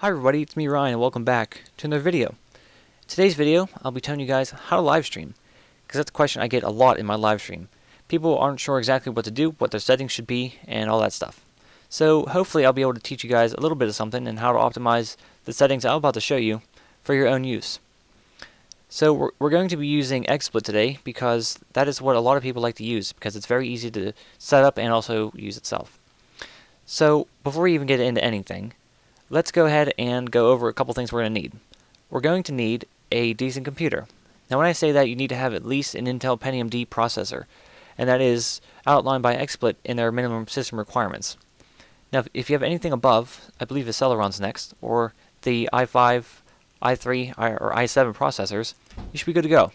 Hi everybody, it's me Ryan and welcome back to another video. In today's video, I'll be telling you guys how to live stream, because that's a question I get a lot in my live stream. People aren't sure exactly what to do, what their settings should be, and all that stuff. So hopefully I'll be able to teach you guys a little bit of something and how to optimize the settings I'm about to show you for your own use. So we're going to be using XSplit today because that is what a lot of people like to use because it's very easy to set up and also use itself. So before we even get into anything, let's go ahead and go over a couple things we're going to need. We're going to need a decent computer. Now when I say that, you need to have at least an Intel Pentium D processor, and that is outlined by XSplit in their minimum system requirements. Now if you have anything above, I believe the Celeron's next, or the i5, i3, or i7 processors, you should be good to go.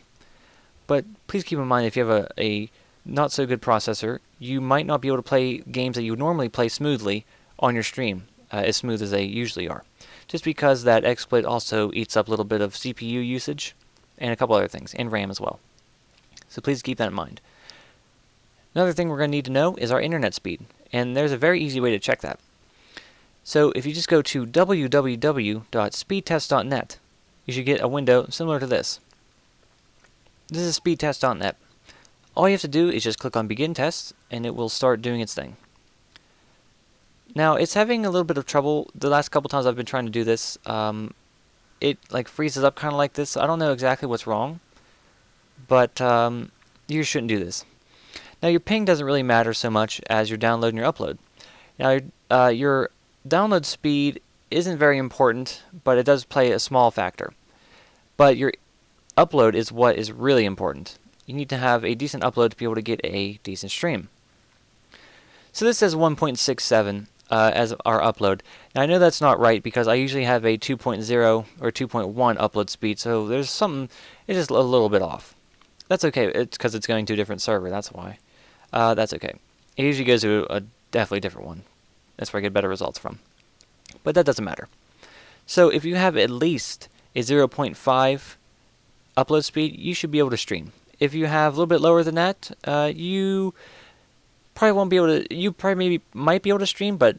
But please keep in mind, if you have a not so good processor, you might not be able to play games that you would normally play smoothly on your stream. As smooth as they usually are, just because that XSplit also eats up a little bit of CPU usage and a couple other things, and RAM as well. So please keep that in mind. Another thing we're going to need to know is our internet speed, and there's a very easy way to check that. So if you just go to www.speedtest.net, you should get a window similar to this. This is speedtest.net. All you have to do is just click on begin test, and it will start doing its thing. Now it's having a little bit of trouble. The last couple times I've been trying to do this, it like freezes up kind of like this. I don't know exactly what's wrong, but you shouldn't do this. Now your ping doesn't really matter so much as your download and your upload. Now your download speed isn't very important, but it does play a small factor. But your upload is what is really important. You need to have a decent upload to be able to get a decent stream. So this says 1.67. As our upload. Now I know that's not right because I usually have a 2.0 or 2.1 upload speed, so there's something, it's just a little bit off. That's okay, it's because it's going to a different server, that's why. That's okay. It usually goes to a definitely different one. That's where I get better results from. But that doesn't matter. So if you have at least a 0.5 upload speed, you should be able to stream. If you have a little bit lower than that, you probably won't be able to, you probably might be able to stream, but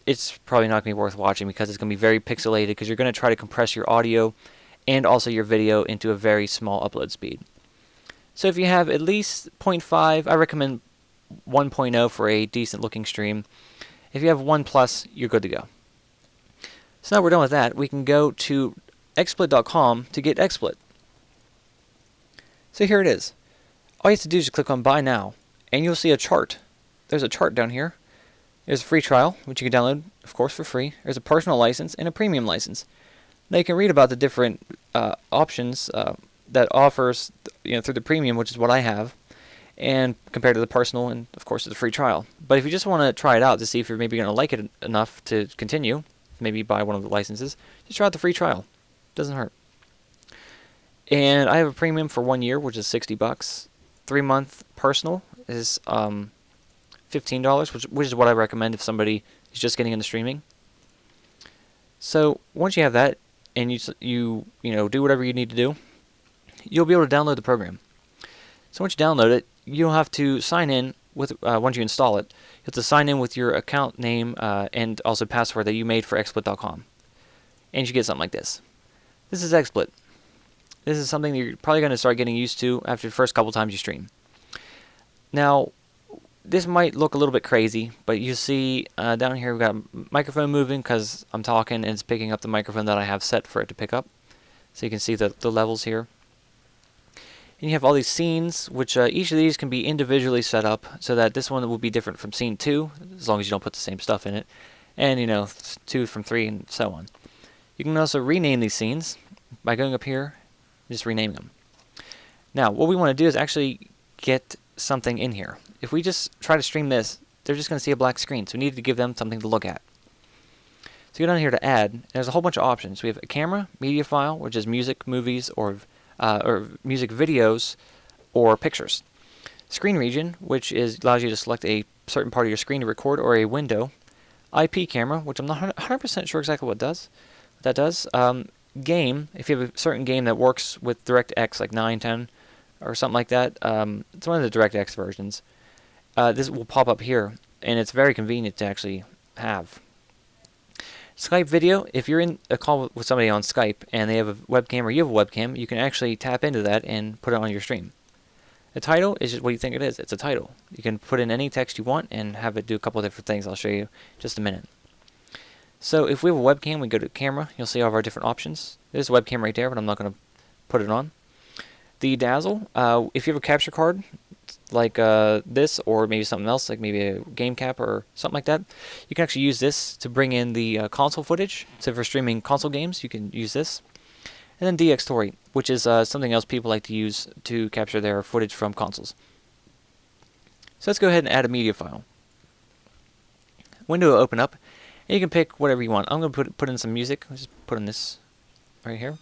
it's probably not going to be worth watching because it's going to be very pixelated because you're going to try to compress your audio and also your video into a very small upload speed. So if you have at least 0.5, I recommend 1.0 for a decent looking stream. If you have 1+, you're good to go. So now we're done with that, we can go to xsplit.com to get XSplit. So here it is. All you have to do is click on buy now and you'll see a chart. There's a chart down here. There's a free trial, which you can download, of course, for free. There's a personal license and a premium license. Now you can read about the different options that offers, through the premium, which is what I have, and compared to the personal, and of course, the free trial. But if you just want to try it out to see if you're maybe going to like it enough to continue, maybe buy one of the licenses, just try out the free trial. Doesn't hurt. And I have a premium for 1 year, which is $60. 3-month personal is $15, which is what I recommend if somebody is just getting into streaming. So once you have that and you do whatever you need to do, you'll be able to download the program. So once you download it, you'll have to sign in with once you install it. You have to sign in with your account name and also password that you made for xsplit.com, and you get something like this. This is XSplit. This is something that you're probably going to start getting used to after the first couple times you stream. Now, this might look a little bit crazy, but you see down here we've got a microphone moving because I'm talking and it's picking up the microphone that I have set for it to pick up. So you can see the levels here. And you have all these scenes, which each of these can be individually set up so that this one will be different from scene 2, as long as you don't put the same stuff in it. And 2 from 3 and so on. You can also rename these scenes by going up here and just renaming them. Now what we want to do is actually get something in here. If we just try to stream this, they're just going to see a black screen, so we need to give them something to look at. So go down here to add, and there's a whole bunch of options. We have a camera, media file, which is music, movies, or music videos, or pictures. Screen region, which allows you to select a certain part of your screen to record, or a window. IP camera, which I'm not 100% sure exactly what that does. Game, if you have a certain game that works with DirectX, like 9, 10, or something like that. It's one of the DirectX versions. This will pop up here, and it's very convenient to actually have. Skype video, if you're in a call with somebody on Skype and they have a webcam or you have a webcam, you can actually tap into that and put it on your stream. The title is just what you think it is. It's a title. You can put in any text you want and have it do a couple of different things. I'll show you in just a minute. So if we have a webcam, we go to camera. You'll see all of our different options. There's a webcam right there, but I'm not going to put it on. The dazzle, if you have a capture card like this, or maybe something else, like maybe a game cap or something like that, you can actually use this to bring in the console footage. So for streaming console games, you can use this. And then DxTory, which is something else people like to use to capture their footage from consoles. So let's go ahead and add a media file. Window will open up, and you can pick whatever you want. I'm going to put in some music. Let's just put in this right here.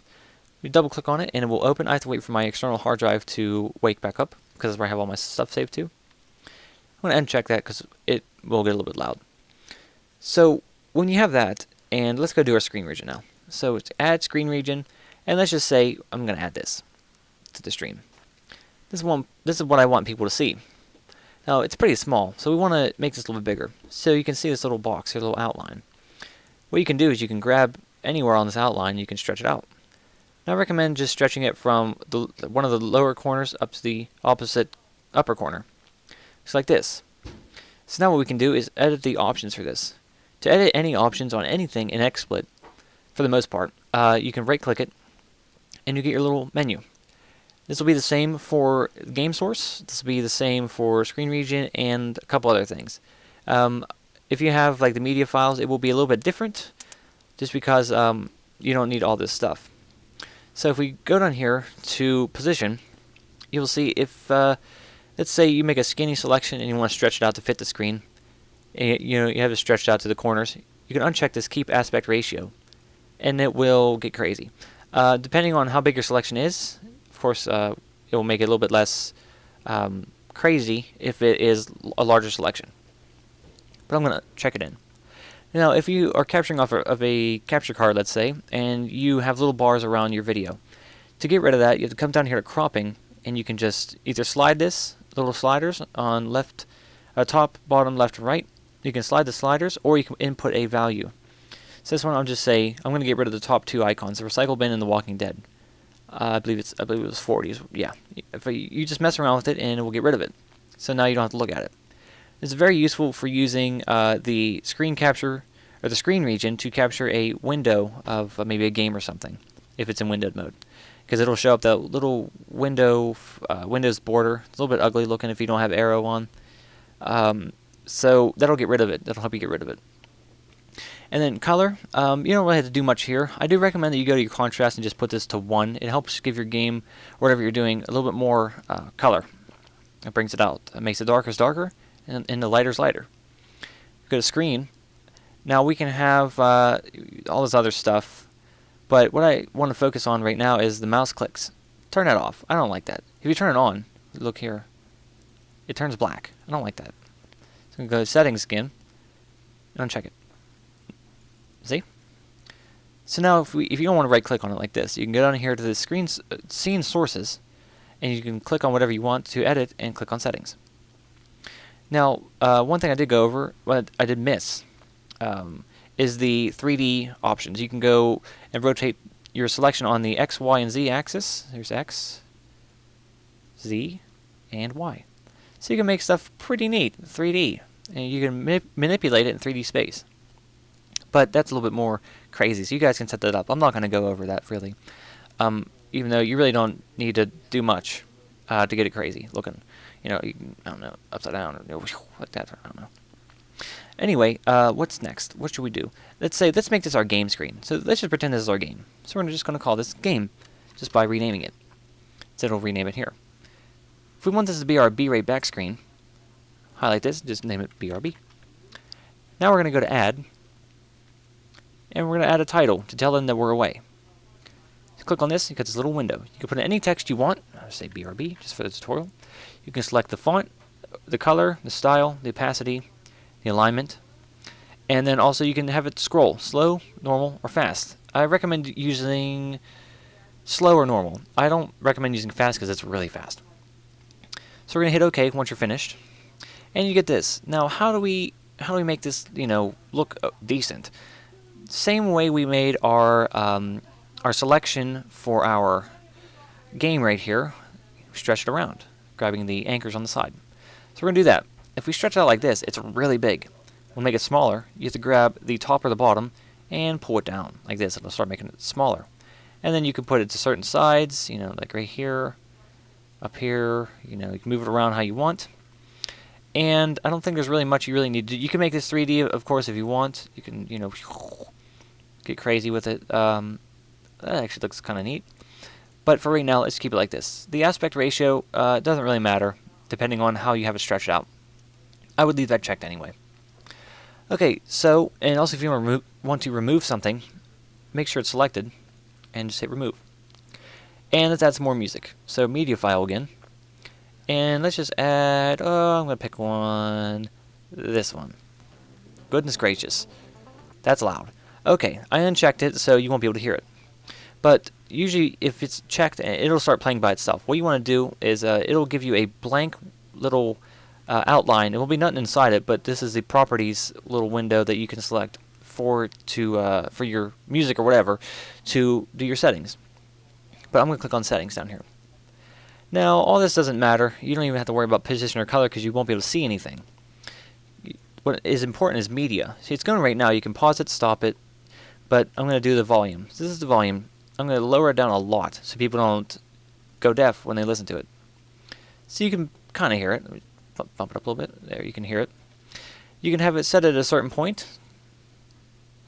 You double click on it, and it will open. I have to wait for my external hard drive to wake back up, because that's where I have all my stuff saved to. I'm going to uncheck that because it will get a little bit loud. So when you have that, and let's go do our screen region now. So it's add screen region, and let's just say I'm going to add this to the stream. This is what I want people to see. Now it's pretty small, so we want to make this a little bit bigger. So you can see this little box here, little outline. What you can do is you can grab anywhere on this outline, and you can stretch it out. Now I recommend just stretching it from one of the lower corners up to the opposite upper corner. Just like this. So now what we can do is edit the options for this. To edit any options on anything in XSplit, for the most part, you can right click it and you get your little menu. This will be the same for game source, this will be the same for screen region, and a couple other things. If you have like the media files, it will be a little bit different just because you don't need all this stuff. So if we go down here to position, you'll see if, let's say you make a skinny selection and you want to stretch it out to fit the screen, and you have it stretched out to the corners, you can uncheck this keep aspect ratio, and it will get crazy. Depending on how big your selection is, of course, it will make it a little bit less crazy if it is a larger selection. But I'm going to check it in. Now, if you are capturing off of a capture card, let's say, and you have little bars around your video, to get rid of that, you have to come down here to cropping, and you can just either slide this, little sliders on left, top, bottom, left, and right. You can slide the sliders, or you can input a value. So this one, I'll just say I'm going to get rid of the top two icons, the recycle bin and the Walking Dead. I believe it was 40s. Yeah, if you just mess around with it, and it will get rid of it. So now you don't have to look at it. It's very useful for using the screen capture or the screen region to capture a window of maybe a game or something, if it's in windowed mode, because it'll show up that little window, Windows border. It's a little bit ugly looking if you don't have arrow on. So that'll get rid of it. That'll help you get rid of it. And then color, you don't really have to do much here. I do recommend that you go to your contrast and just put this to 1. It helps give your game, or whatever you're doing, a little bit more color. It brings it out. It makes the darkest darker, and the lighter's lighter. Go to screen. Now we can have all this other stuff, but what I want to focus on right now is the mouse clicks. Turn that off. I don't like that. If you turn it on, look here, it turns black. I don't like that. So I'm going to go to settings again, and uncheck it. See? So now if you don't want to right click on it like this, you can go down here to the scene sources, and you can click on whatever you want to edit and click on settings. Now, one thing I did go over, what I did miss, is the 3D options. You can go and rotate your selection on the X, Y, and Z axis. There's X, Z, and Y. So you can make stuff pretty neat, 3D, and you can manipulate it in 3D space. But that's a little bit more crazy, so you guys can set that up. I'm not going to go over that really, even though you really don't need to do much to get it crazy looking. You can, I don't know, upside down or like that. I don't know. Anyway, what's next? What should we do? Let's make this our game screen. So let's just pretend this is our game. So we're just going to call this game, just by renaming it. So it'll rename it here. If we want this to be our B-rate back screen, highlight this, just name it BRB. Now we're going to go to Add, and we're going to add a title to tell them that we're away. So click on this, you get this little window. You can put in any text you want. I'll say BRB, just for the tutorial. You can select the font, the color, the style, the opacity, the alignment, and then also you can have it scroll, slow, normal, or fast. I recommend using slow or normal. I don't recommend using fast because it's really fast. So we're going to hit OK once you're finished, and you get this. Now, how do we make this, look decent? Same way we made our selection for our game right here. Stretch it around, grabbing the anchors on the side. So we're going to do that. If we stretch it out like this, it's really big. We'll make it smaller. You have to grab the top or the bottom and pull it down like this. It'll start making it smaller. And then you can put it to certain sides, you know, like right here, up here, you know, you can move it around how you want. And I don't think there's really much you really need to do. You can make this 3D, of course, if you want. You can, you know, get crazy with it. That actually looks kind of neat. But for right now, let's keep it like this. The aspect ratio doesn't really matter, depending on how you have it stretched out. I would leave that checked anyway. Okay, so, and also if you want to remove something, make sure it's selected, and just hit remove. And let's add some more music. So media file again. And let's just add, I'm going to pick one, this one. Goodness gracious. That's loud. Okay, I unchecked it, so you won't be able to hear it. But usually if it's checked, it'll start playing by itself. What you want to do is it'll give you a blank little outline. It will be nothing inside it, but this is the properties little window that you can select for your music or whatever to do your settings. But I'm going to click on settings down here. Now all this doesn't matter. You don't even have to worry about position or color because you won't be able to see anything. What is important is media. See, it's going right now. You can pause it, stop it, but I'm going to do the volume. So this is the volume. I'm going to lower it down a lot so people don't go deaf when they listen to it. So you can kind of hear it. Let me bump it up a little bit. There, you can hear it. You can have it set at a certain point.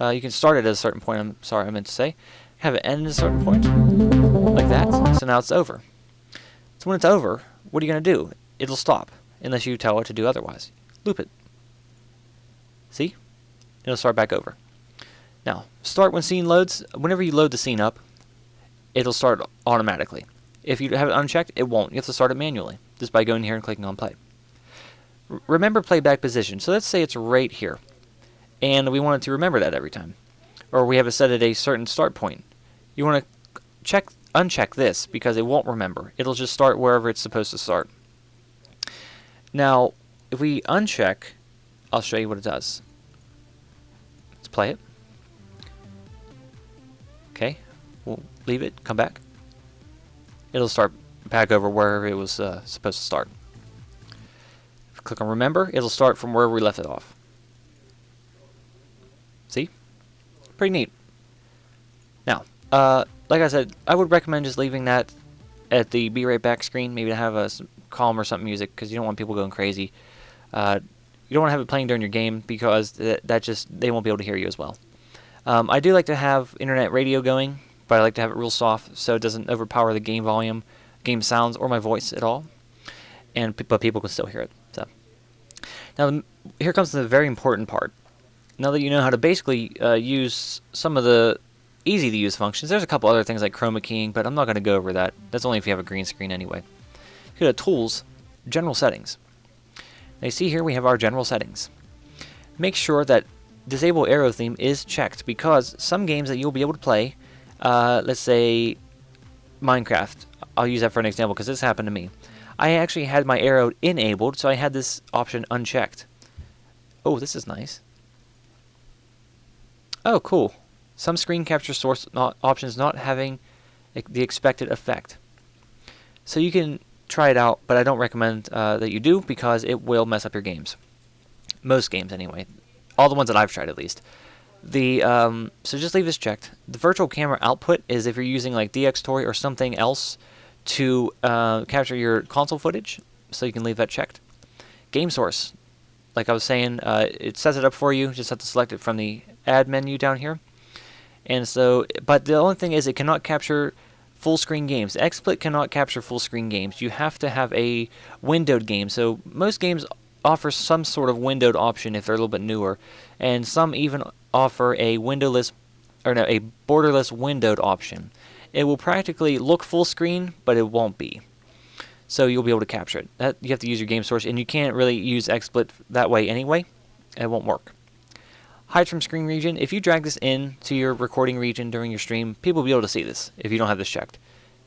You can start it at a certain point. I'm sorry, I meant to say. Have it end at a certain point, like that. So now it's over. So when it's over, what are you going to do? It'll stop, unless you tell it to do otherwise. Loop it. See? It'll start back over. Now, start when scene loads. Whenever you load the scene up, it'll start automatically. If you have it unchecked, it won't. You have to start it manually, just by going here and clicking on play. Remember playback position. So let's say it's right here, and we want it to remember that every time. Or we have it set at a certain start point. You want to uncheck this because it won't remember. It'll just start wherever it's supposed to start. Now, if we uncheck, I'll show you what it does. Let's play it. Okay, we'll leave it, come back. It'll start back over wherever it was supposed to start. If we click on remember, it'll start from wherever we left it off. See? Pretty neat. Now, like I said, I would recommend just leaving that at the be right back screen, maybe to have a calm or something music, because you don't want people going crazy. You don't want to have it playing during your game because they won't be able to hear you as well. I do like to have internet radio going, but I like to have it real soft so it doesn't overpower the game volume, game sounds, or my voice at all. But people can still hear it. So now here comes the very important part. Now that you know how to basically use some of the easy to use functions, there's a couple other things like chroma keying, but I'm not going to go over that. That's only if you have a green screen anyway. Go to Tools, General Settings. Now you see here we have our general settings. Make sure that Disable Arrow Theme is checked because some games that you'll be able to play, let's say Minecraft, I'll use that for an example because this happened to me. I actually had my arrow enabled, so I had this option unchecked. Oh, this is nice. Oh, cool. Some screen capture source options not having the expected effect. So you can try it out, but I don't recommend that you do because it will mess up your games. Most games, anyway. All the ones that I've tried, at least. So just leave this checked. The virtual camera output is if you're using like DxTory or something else to capture your console footage, so you can leave that checked. Game source. Like I was saying, it sets it up for you. Just have to select it from the add menu down here. And so, but the only thing is it cannot capture full screen games. XSplit cannot capture full screen games. You have to have a windowed game. So most games offer some sort of windowed option if they're a little bit newer, and some even offer a windowless, or no, a borderless windowed option. It will practically look full screen, but it won't be. So you'll be able to capture it. You have to use your game source, and you can't really use XSplit that way anyway. It won't work. Hide from screen region. If you drag this in to your recording region during your stream, people will be able to see this if you don't have this checked.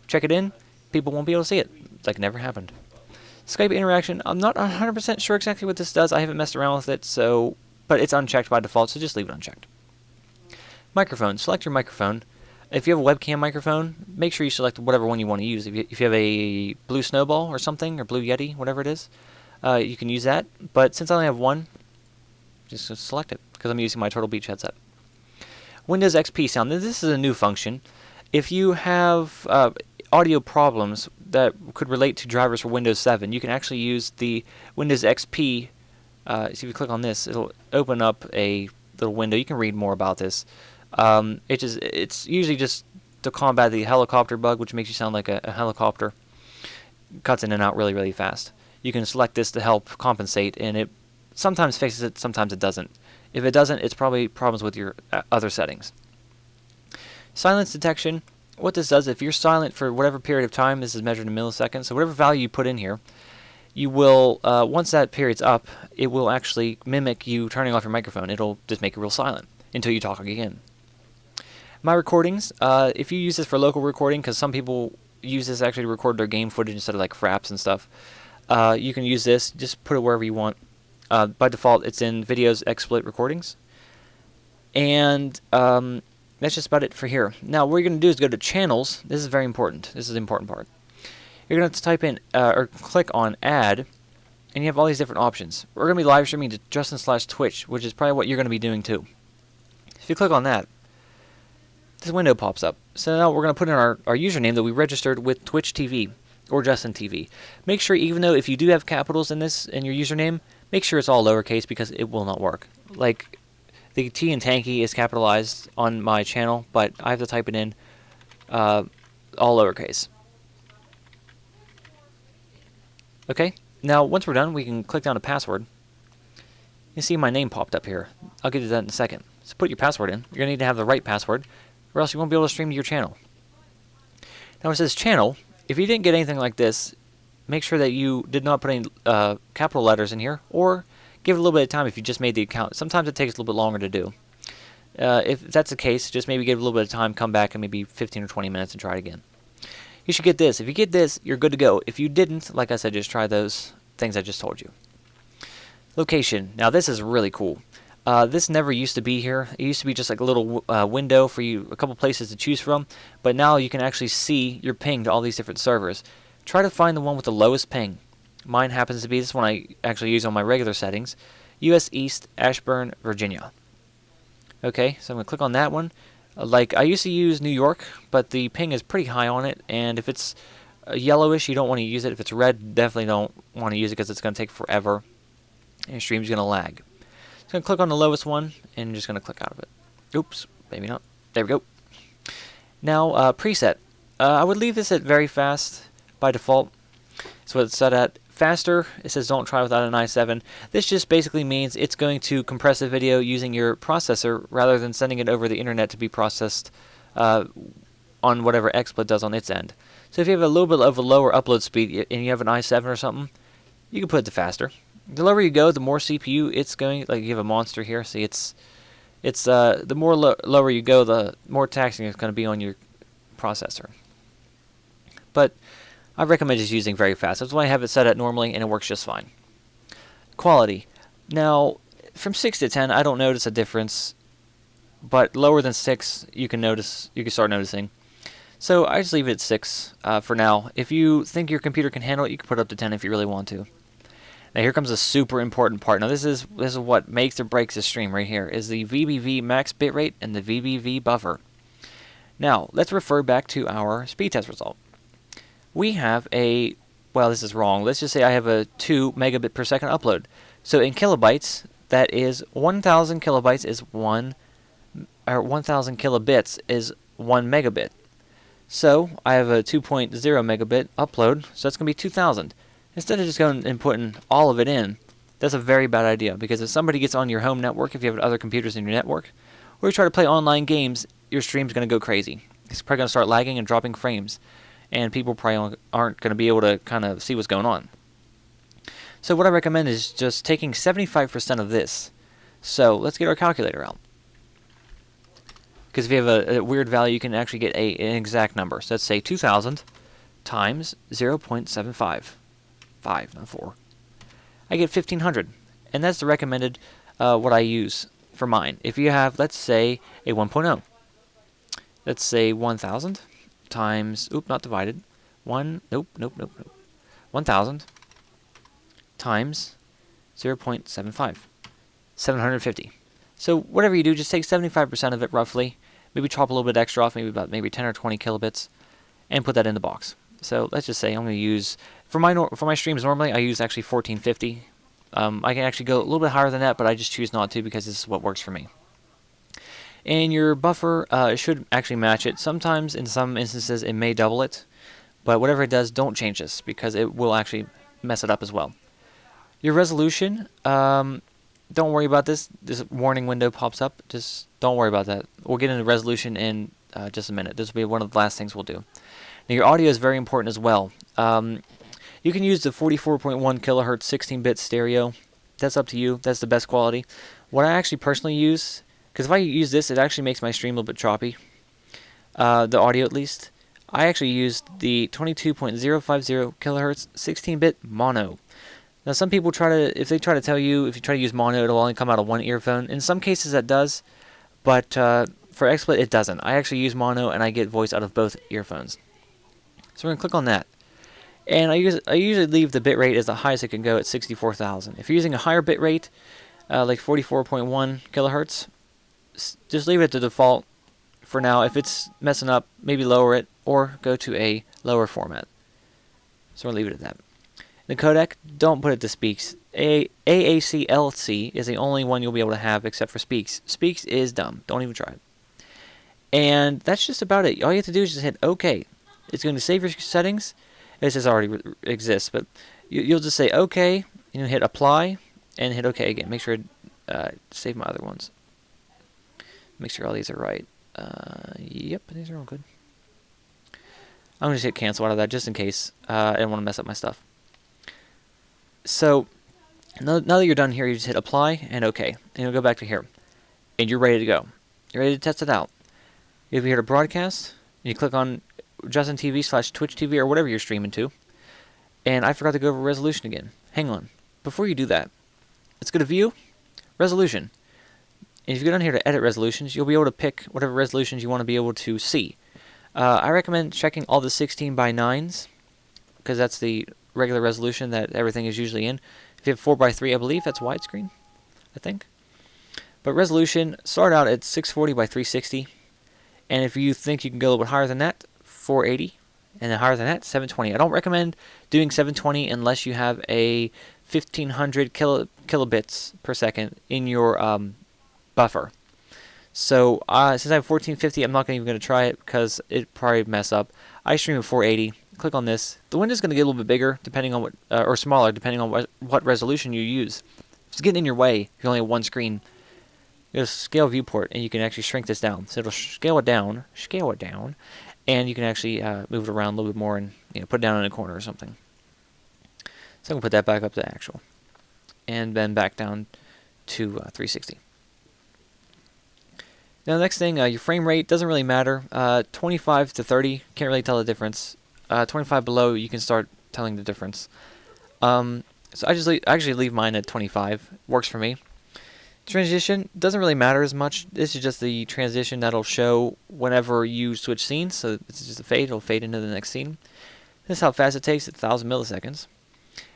Check it in, people won't be able to see it. It's like it never happened. Skype interaction. I'm not 100% sure exactly what this does. I haven't messed around with it, but it's unchecked by default, so just leave it unchecked. Microphone. Select your microphone. If you have a webcam microphone, make sure you select whatever one you want to use. If you have a Blue Snowball or something, or Blue Yeti, whatever it is, you can use that. But since I only have one, just select it, because I'm using my Turtle Beach headset. Windows XP sound. This is a new function. If you have audio problems that could relate to drivers for Windows 7, you can actually use the Windows XP. So if you click on this, it'll open up a little window. You can read more about this. It's usually just to combat the helicopter bug, which makes you sound like a helicopter. Cuts in and out really, really fast. You can select this to help compensate, and it sometimes fixes it, sometimes it doesn't. If it doesn't, it's probably problems with your other settings. Silence detection. What this does, if you're silent for whatever period of time, this is measured in milliseconds, so whatever value you put in here, you will, once that period's up, it will actually mimic you turning off your microphone. It'll just make it real silent until you talk again. My recordings, if you use this for local recording, because some people use this actually to record their game footage instead of like fraps and stuff, you can use this, just put it wherever you want. By default, it's in videos, XSplit recordings. And that's just about it for here. Now, what you're going to do is go to channels. This is very important. This is the important part. You're going to have to type in, or click on add, and you have all these different options. We're going to be live streaming to Justin/Twitch, which is probably what you're going to be doing too. If you click on that, this window pops up. So now we're going to put in our username that we registered with Twitch TV or Justin TV. Make sure, even though if you do have capitals in this in your username, make sure it's all lowercase, because it will not work. Like, the T in Tanky is capitalized on my channel, but I have to type it in all lowercase. Okay, now once we're done, we can click down to password. You see my name popped up here. I'll get to that in a second. So put your password in. You're going to need to have the right password, or else you won't be able to stream to your channel. Now it says channel. If you didn't get anything like this, make sure that you did not put any capital letters in here, or give it a little bit of time if you just made the account. Sometimes it takes a little bit longer to do. If that's the case, just maybe give it a little bit of time, come back in maybe 15 or 20 minutes and try it again. You should get this. If you get this, you're good to go. If you didn't, like I said, just try those things I just told you. Location. Now this is really cool. This never used to be here. It used to be just like a little window for you, a couple places to choose from, but now you can actually see your ping to all these different servers. Try to find the one with the lowest ping. Mine happens to be this one I actually use on my regular settings. US East, Ashburn, Virginia. Okay, so I'm going to click on that one. Like, I used to use New York, but the ping is pretty high on it, and if it's yellowish, you don't want to use it. If it's red, definitely don't want to use it, because it's going to take forever, and your stream's going to lag. So I'm going to click on the lowest one, and I'm just going to click out of it. Oops, maybe not. There we go. Now, preset. I would leave this at very fast by default. That's what it's set at. Faster, it says don't try without an i7. This just basically means it's going to compress a video using your processor rather than sending it over the internet to be processed on whatever XSplit does on its end. So if you have a little bit of a lower upload speed and you have an i7 or something, you can put it to faster. The lower you go, the more CPU it's going. Like, you have a monster here. See, the more lower you go, the more taxing it's going to be on your processor. But I recommend just using very fast. That's why I have it set at normally, and it works just fine. Quality. Now, from 6 to 10, I don't notice a difference, but lower than 6, you can start noticing. So I just leave it at 6 for now. If you think your computer can handle it, you can put it up to 10 if you really want to. Now here comes a super important part. Now this is what makes or breaks the stream right here, is the VBV max bitrate and the VBV buffer. Now, let's refer back to our speed test result. We have a, well, this is wrong. Let's just say I have a 2 megabit per second upload. So in kilobytes, that is 1,000 kilobytes is 1 kilobits is 1 megabit. So I have a 2.0 megabit upload, so that's going to be 2,000. Instead of just going and putting all of it in, that's a very bad idea, because if somebody gets on your home network, if you have other computers in your network, or you try to play online games, your stream's going to go crazy. It's probably going to start lagging and dropping frames, and people probably aren't going to be able to kind of see what's going on. So what I recommend is just taking 75% of this. So let's get our calculator out. Because if you have a weird value, you can actually get an exact number. So let's say 2,000 times 0.75. 5, not 4. I get 1,500. And that's the recommended what I use for mine. If you have, let's say, a 1.0, let's say 1,000 times, not divided, 1,000 times 0.75, 750. So whatever you do, just take 75% of it roughly, maybe chop a little bit extra off, maybe 10 or 20 kilobits, and put that in the box. So let's just say I'm going to use, for my streams normally, I use actually 1450. I can actually go a little bit higher than that, but I just choose not to because this is what works for me. And your buffer should actually match it. Sometimes, in some instances, it may double it, but whatever it does, don't change this because it will actually mess it up as well. Your resolution, don't worry about this. This warning window pops up. Just don't worry about that. We'll get into resolution in just a minute. This will be one of the last things we'll do. Now, your audio is very important as well. You can use the 44.1 kilohertz 16-bit stereo. That's up to you. That's the best quality. What I actually personally use, because if I use this, it actually makes my stream a little bit choppy. The audio, at least. I actually used the 22.050 kilohertz 16-bit mono. Now, some people if they try to tell you, if you try to use mono, it'll only come out of one earphone. In some cases, that does, but for XSplit, it doesn't. I actually use mono, and I get voice out of both earphones. So we're going to click on that. And I usually leave the bitrate as the highest it can go at 64,000. If you're using a higher bitrate, like 44.1 kilohertz, just leave it to default for now. If it's messing up, maybe lower it, or go to a lower format. So we'll leave it at that. The codec, don't put it to Speaks. AAC-LC is the only one you'll be able to have except for Speaks. Speaks is dumb. Don't even try it. And that's just about it. All you have to do is just hit OK. It's going to save your settings. This just already exists, but you'll just say OK, and hit Apply, and hit OK again. Make sure save my other ones. Make sure all these are right. Yep, these are all good. I'm going to just hit Cancel out of that just in case I don't want to mess up my stuff. So now that you're done here, you just hit Apply and OK, and you'll go back to here, and you're ready to go. You're ready to test it out. You'll be here to broadcast, and you click on Justin TV/Twitch TV or whatever you're streaming to. And I forgot to go over resolution again. Hang on. Before you do that, let's go to View, Resolution. And if you go down here to Edit Resolutions, you'll be able to pick whatever resolutions you want to be able to see. I recommend checking all the 16:9s because that's the regular resolution that everything is usually in. If you have 4:3, I believe that's widescreen, I think. But resolution, start out at 640 by 360. And if you think you can go a little bit higher than that, 480, and then higher than that, 720. I don't recommend doing 720 unless you have a 1500 kilobits per second in your buffer. So since I have 1450, I'm not even going to try it because it'd probably mess up. I stream at 480. Click on this. The window's going to get a little bit bigger, depending on what, or smaller, depending on what resolution you use. If it's getting in your way, if you only have one screen, go to Scale Viewport, and you can actually shrink this down. So it'll scale it down, and you can actually move it around a little bit more and put it down in a corner or something. So I'm going to put that back up to actual. And then back down to 360. Now the next thing, your frame rate doesn't really matter. 25 to 30, can't really tell the difference. 25 below, you can start telling the difference. So I actually leave mine at 25. Works for me. Transition doesn't really matter as much. This is just the transition that'll show whenever you switch scenes. So this is just a fade. It'll fade into the next scene. This is how fast it takes. It's 1,000 milliseconds.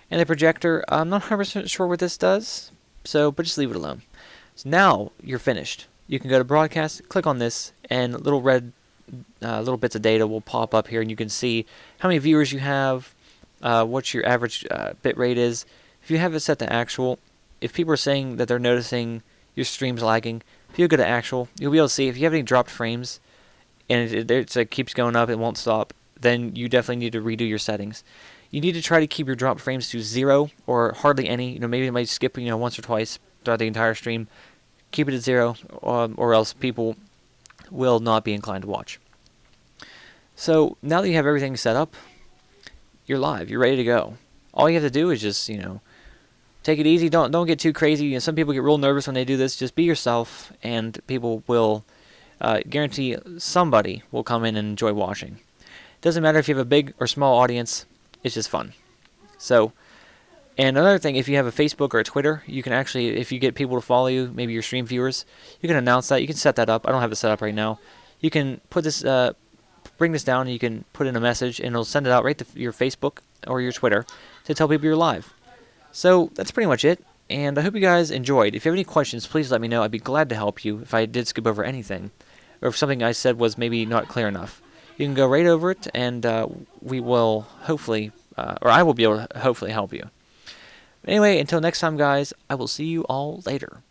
And the projector, I'm not 100% sure what this does. But just leave it alone. So now you're finished. You can go to broadcast, click on this, and little red little bits of data will pop up here, and you can see how many viewers you have, what your average bit rate is. If you have it set to actual, if people are saying that they're noticing your stream's lagging, if you go to actual, you'll be able to see if you have any dropped frames, and it keeps going up, it won't stop, then you definitely need to redo your settings. You need to try to keep your dropped frames to 0 or hardly any. Maybe it might skip once or twice throughout the entire stream. Keep it at 0, or else people will not be inclined to watch. So now that you have everything set up, you're live. You're ready to go. All you have to do is just take it easy. Don't get too crazy. Some people get real nervous when they do this. Just be yourself, and people will guarantee somebody will come in and enjoy watching. Doesn't matter if you have a big or small audience. It's just fun. So And another thing, if you have a Facebook or a Twitter, you can actually, if you get people to follow you, maybe your stream viewers, you can announce that. You can set that up. I don't have it set up right now. You can put this, bring this down, and you can put in a message, and it'll send it out right to your Facebook or your Twitter to tell people you're live. So that's pretty much it. And I hope you guys enjoyed. If you have any questions, please let me know. I'd be glad to help you if I did skip over anything, or if something I said was maybe not clear enough. You can go right over it, and we will hopefully, or I will be able to hopefully help you. Anyway, until next time, guys, I will see you all later.